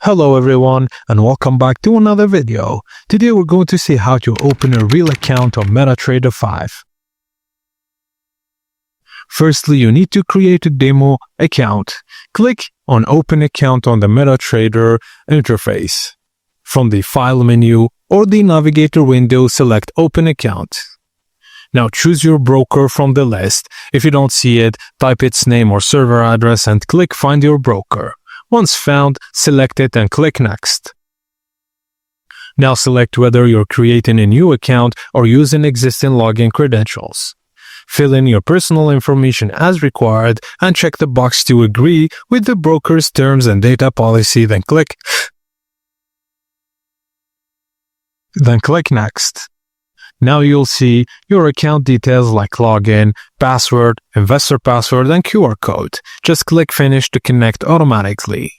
Hello everyone and welcome back to another video. Today we're going to see how to open a real account on MetaTrader 5. Firstly, you need to create a demo account. Click on Open Account on the MetaTrader interface. From the File menu or the Navigator window, select Open Account. Now choose your broker from the list. If you don't see it, type its name or server address and click Find Your Broker. Once found, select it and click Next. Now select whether you're creating a new account or using existing login credentials. Fill in your personal information as required and check the box to agree with the broker's terms and data policy, then click Next. Now you'll see your account details like login, password, investor password, and QR code. Just click Finish to connect automatically.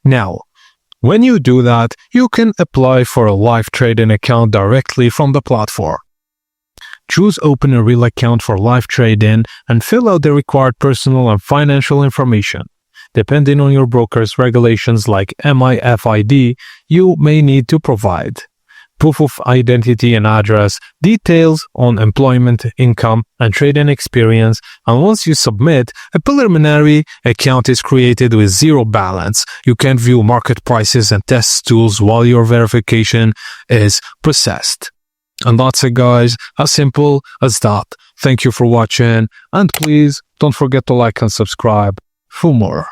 Now, when you do that, you can apply for a live trading account directly from the platform. Choose Open a Real Account for live trading and fill out the required personal and financial information. Depending on your broker's regulations like MIFID, you may need to provide proof of identity and address, details on employment, income, and trading experience, and once you submit, a preliminary account is created with zero balance. You can view market prices and test tools while your verification is processed. And that's it, guys, as simple as that. Thank you for watching, and please don't forget to like and subscribe for more.